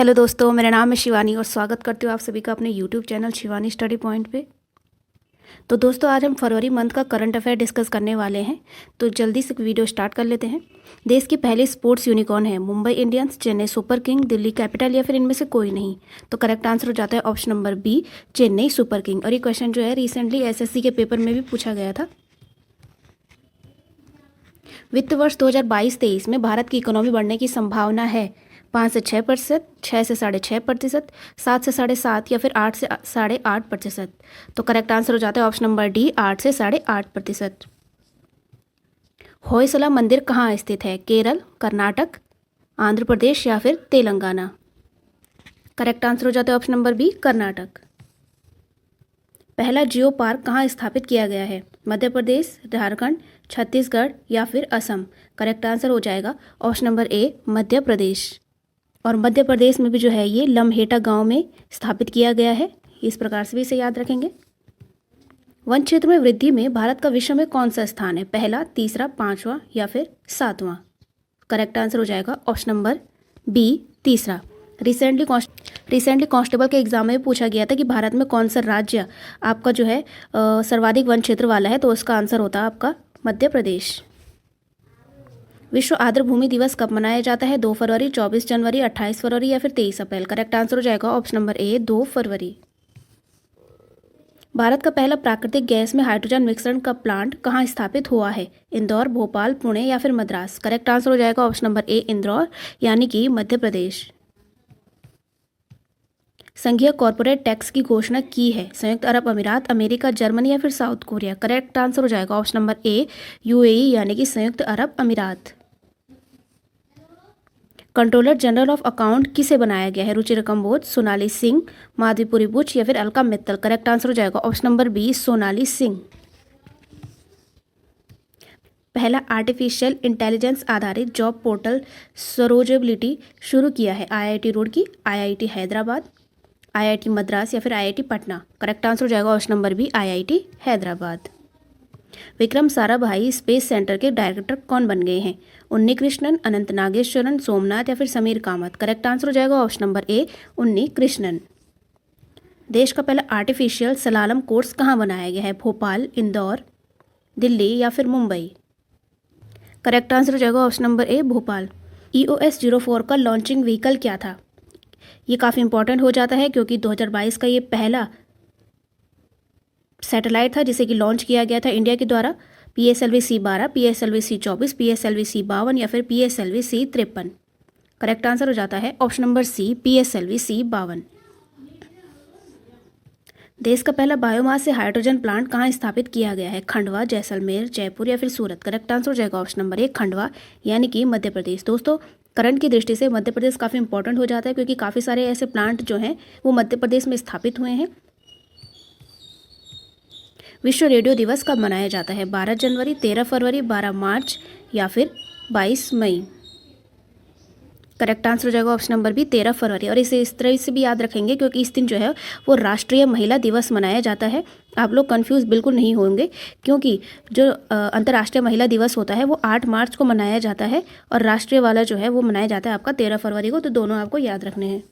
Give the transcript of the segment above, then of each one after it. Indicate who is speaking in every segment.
Speaker 1: Hello दोस्तों, मेरा नाम है शिवानी और स्वागत करती हूँ आप सभी का अपने YouTube channel Shivani study point पे। तो दोस्तों, आज हम फरवरी मंथ का करंट अफेयर डिस्कस करने वाले हैं। तो जल्दी से वीडियो स्टार्ट कर लेते हैं। देश की पहली स्पोर्ट्स यूनिकॉर्न है Mumbai Indians, Chennai super king, Delhi capital या फिर इनमें से कोई नहीं। तो करेक्ट आंसर हो जाता है option number B, Chennai super king. और ये क्वेश्चन जो है रिसेंटली एसएससी के पेपर में भी पूछा गया था। वित्त वर्ष 2022-23 में भारत की इकोनॉमी बढ़ने की संभावना है 5 से 6%, 6 से 6.5%, 7 से 7.5% या फिर 8 से 8.5%। तो करेक्ट आंसर हो जाता है ऑप्शन नंबर डी, 8 से 8.5%। होयसला मंदिर कहाँ स्थित है? केरल, कर्नाटक, आंध्र प्रदेश या फिर तेलंगाना। करेक्ट आंसर हो जाता है ऑप्शन नंबर बी, कर्नाटक। पहला जियो पार्क कहाँ स्थापित किया गया है? मध्य प्रदेश, झारखंड, छत्तीसगढ़ या फिर असम। करेक्ट आंसर हो जाएगा ऑप्शन नंबर ए, मध्य प्रदेश। और मध्य प्रदेश में भी जो है ये लम्हेटा गांव में स्थापित किया गया है। इस प्रकार से भी इसे याद रखेंगे। वन क्षेत्र में वृद्धि में भारत का विश्व में कौन सा स्थान है? पहला, तीसरा, पांचवा या फिर सातवां। करेक्ट आंसर हो जाएगा ऑप्शन नंबर बी, तीसरा। रिसेंटली कांस्टेबल के एग्जाम में पूछा गया था कि भारत में कौन सा राज्य आपका जो है सर्वाधिक वन क्षेत्र वाला है, तो उसका आंसर होता है आपका मध्य प्रदेश। विश्व आर्द्र भूमि दिवस कब मनाया जाता है? 2 फरवरी, 24 जनवरी, 28 फरवरी या फिर 23 अप्रैल। करेक्ट आंसर हो जाएगा ऑप्शन नंबर ए, 2 फरवरी। भारत का पहला प्राकृतिक गैस में हाइड्रोजन मिश्रण का प्लांट कहाँ स्थापित हुआ है? इंदौर, भोपाल, पुणे या फिर मद्रास। करेक्ट आंसर हो जाएगा ऑप्शन नंबर ए, इंदौर, यानी कि मध्य प्रदेश। संघीय कॉर्पोरेट टैक्स की घोषणा की है संयुक्त अरब अमीरात, अमेरिका, जर्मनी या फिर साउथ कोरिया। करेक्ट आंसर हो जाएगा ऑप्शन नंबर ए, यूएई, यानी कि संयुक्त अरब अमीरात। कंट्रोलर जनरल ऑफ अकाउंट किसे बनाया गया है? रुचिरा कंबोज, सोनाली सिंह, माधवीपुरी बुच या फिर अलका मित्तल। करेक्ट आंसर हो जाएगा option number B, Sonali Singh. पहला आर्टिफिशियल इंटेलिजेंस आधारित जॉब पोर्टल सरोजेबिलिटी शुरू किया है IIT Roorkee, IIT Hyderabad, IIT Madras या फिर आईआईटी पटना। करेक्ट आंसर हो जाएगा option number B, IIT Hyderabad. Vikram Sarabhai space centre के डायरेक्टर कौन बन गए हैं? उन्नी कृष्णन, अनंत नागेश्वरन, सोमनाथ या फिर समीर कामत। करेक्ट आंसर हो जाएगा ऑप्शन नंबर ए, उन्नी कृष्णन। देश का पहला आर्टिफिशियल सलालम कोर्स कहाँ बनाया गया है? भोपाल, इंदौर, दिल्ली या फिर मुंबई। करेक्ट आंसर हो जाएगा ऑप्शन नंबर ए, भोपाल। EOS 04 का लॉन्चिंग व्हीकल क्या था? ये काफ़ी इंपॉर्टेंट हो जाता है क्योंकि 2022 का ये पहला सैटेलाइट था जिसे कि लॉन्च किया गया था इंडिया के द्वारा। PSLV C12, PSLV C24, PSLV C52 या फिर PSLV C53। करेक्ट आंसर हो जाता है option number C, PSLV C52। देश का पहला बायोमास से हाइड्रोजन प्लांट कहाँ स्थापित किया गया है? खंडवा, जैसलमेर, जयपुर या फिर सूरत। करेक्ट आंसर हो जाएगा ऑप्शन नंबर ए, खंडवा, यानी कि मध्य प्रदेश। दोस्तों, करंट की दृष्टि से मध्य प्रदेश काफ़ी इंपॉर्टेंट हो जाता है क्योंकि काफ़ी सारे ऐसे प्लांट जो हैं वो मध्य प्रदेश में स्थापित हुए हैं। विश्व रेडियो दिवस कब मनाया जाता है? 12 जनवरी, 13 फरवरी, 12 मार्च या फिर 22 मई। करेक्ट आंसर हो जाएगा ऑप्शन नंबर बी, 13 फरवरी। और इसे इस तरह से भी याद रखेंगे क्योंकि इस दिन जो है वो राष्ट्रीय महिला दिवस मनाया जाता है। आप लोग कंफ्यूज बिल्कुल नहीं होंगे क्योंकि जो अंतर्राष्ट्रीय महिला दिवस होता है वो 8 मार्च को मनाया जाता है और राष्ट्रीय वाला जो है वो मनाया जाता है आपका 13 फरवरी को। तो दोनों आपको याद रखने हैं।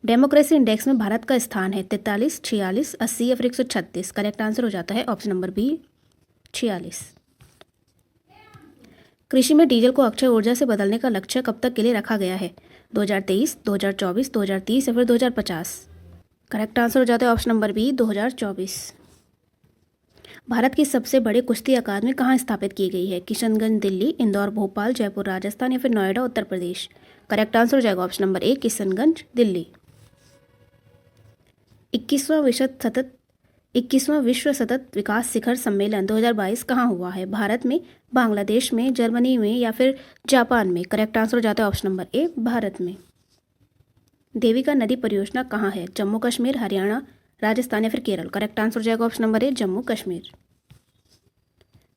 Speaker 1: डेमोक्रेसी इंडेक्स में भारत का स्थान है 43, 46, 80 या फिर 136। करेक्ट आंसर हो जाता है ऑप्शन नंबर बी, 46। कृषि में डीजल को अक्षय ऊर्जा से बदलने का लक्ष्य कब तक के लिए रखा गया है? 2023, 2024, 2030 या फिर 2050। करेक्ट आंसर हो जाता है ऑप्शन नंबर बी, 2024। भारत की सबसे बड़ी कुश्ती अकादमी कहाँ स्थापित की गई है? किशनगंज, दिल्ली, इंदौर, भोपाल, जयपुर, राजस्थान या फिर नोएडा, उत्तर प्रदेश। करेक्ट आंसर हो जाएगा option number A, Kishanganj, Delhi. 21वां विश्व सतत विकास शिखर सम्मेलन 2022 कहाँ हुआ है? भारत में, बांग्लादेश में, जर्मनी में या फिर जापान में। करेक्ट आंसर हो जाता है ऑप्शन नंबर ए, भारत में। देविका नदी परियोजना कहाँ है? जम्मू कश्मीर, हरियाणा, राजस्थान या फिर केरल। करेक्ट आंसर हो जाएगा ऑप्शन नंबर ए, जम्मू कश्मीर।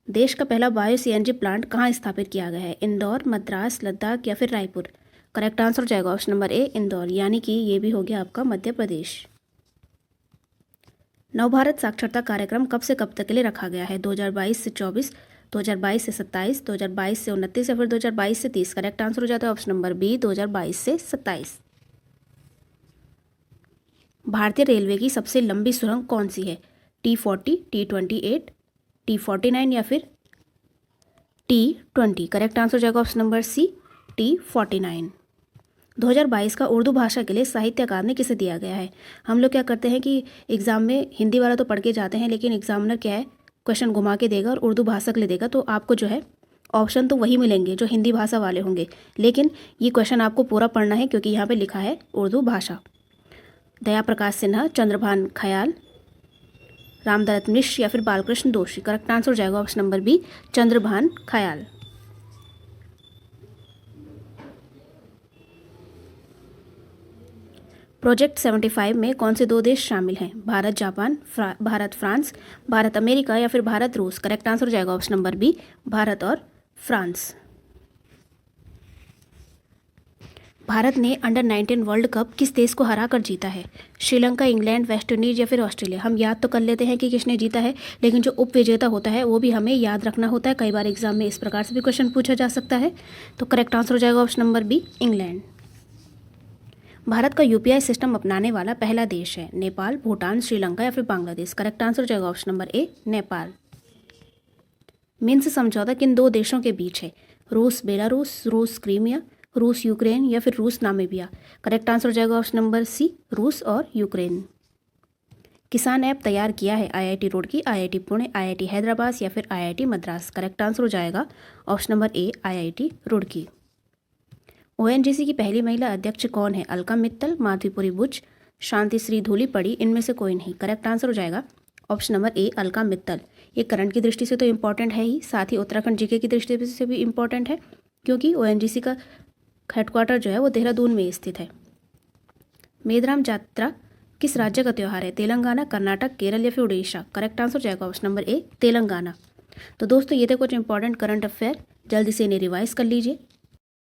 Speaker 1: देश का पहला बायो CNG प्लांट कहाँ स्थापित किया गया है? इंदौर, मद्रास, लद्दाख या फिर रायपुर। करेक्ट आंसर हो जाएगा ऑप्शन नंबर ए, इंदौर, यानी कि ये भी हो गया आपका मध्य प्रदेश। नवभारत साक्षरता कार्यक्रम कब से कब तक के लिए रखा गया है? 2022 से 24, 2022 से 27, 2022 से 29 या फिर 2022 से 30। करेक्ट आंसर हो जाता है ऑप्शन नंबर बी 2022 से 27। भारतीय रेलवे की सबसे लंबी सुरंग कौन सी है? T40, T28, T49 या फिर T20। करेक्ट आंसर हो जाएगा ऑप्शन नंबर सी T49। 2022 का उर्दू भाषा के लिए साहित्य अकादमी किसे दिया गया है? हम लोग क्या करते हैं कि एग्जाम में हिंदी वाला तो पढ़ के जाते हैं, लेकिन एग्जामिनर क्या है, क्वेश्चन घुमा के देगा और उर्दू भाषा के लिए देगा, तो आपको जो है ऑप्शन तो वही मिलेंगे जो हिंदी भाषा वाले होंगे, लेकिन ये क्वेश्चन आपको पूरा पढ़ना है क्योंकि यहाँ पे लिखा है उर्दू भाषा। दया प्रकाश सिन्हा, चंद्रभान खयाल, रामदत्त मिश्र या फिर बालकृष्ण दोषी। करेक्ट आंसर हो जाएगा ऑप्शन नंबर बी चंद्रभान खयाल। प्रोजेक्ट 75 में कौन से 2 देश शामिल हैं? Bharat Japan, Bharat France, Bharat America या फिर भारत रूस। करेक्ट आंसर हो जाएगा ऑप्शन नंबर बी भारत और फ्रांस। भारत ने अंडर 19 वर्ल्ड कप किस देश को हराकर जीता है? श्रीलंका, इंग्लैंड, वेस्ट इंडीज या फिर ऑस्ट्रेलिया। हम याद तो कर लेते हैं कि किसने जीता है, लेकिन जो उप विजेता होता है वो भी हमें याद रखना होता है। कई बार एग्जाम में इस प्रकार से भी क्वेश्चन पूछा जा सकता है। तो करेक्ट आंसर हो जाएगा option number B England. Bharat का यूपीआई सिस्टम अपनाने वाला पहला देश है? नेपाल, भूटान, श्रीलंका या फिर बांग्लादेश। करेक्ट आंसर हो जाएगा ऑप्शन नंबर ए नेपाल। मिन्स समझौता किन 2 देशों के बीच है? रूस बेलारूस, रूस क्रीमिया, रूस यूक्रेन या फिर रूस नामीबिया। करेक्ट आंसर हो जाएगा ऑप्शन नंबर सी रूस और यूक्रेन। किसान ऐप तैयार किया है IIT Roorkee, IIT Pune, IIT Hyderabad या फिर आईआईटी मद्रास। करेक्ट आंसर हो जाएगा ऑप्शन नंबर ए आईआईटी रुड़की। ओएनजीसी की पहली महिला अध्यक्ष कौन है? अलका मित्तल, माधवीपुरी बुच, शांति श्री धूलीपड़ी, इनमें से कोई नहीं। करेक्ट आंसर हो जाएगा ऑप्शन नंबर ए अलका मित्तल। ये करंट की दृष्टि से तो इम्पॉर्टेंट है ही, साथ ही उत्तराखंड जीके की दृष्टि से भी इम्पॉर्टेंट है, क्योंकि ओएनजीसी का हेडक्वार्टर जो है वो देहरादून में स्थित है। मेदराम जात्रा किस राज्य का त्यौहार है? तेलंगाना, कर्नाटक, केरल या फिर उड़ीसा। करेक्ट आंसर हो जाएगा ऑप्शन नंबर ए तेलंगाना। तो दोस्तों ये थे कुछ इंपॉर्टेंट करंट अफेयर, जल्दी से इन्हें रिवाइज कर लीजिए।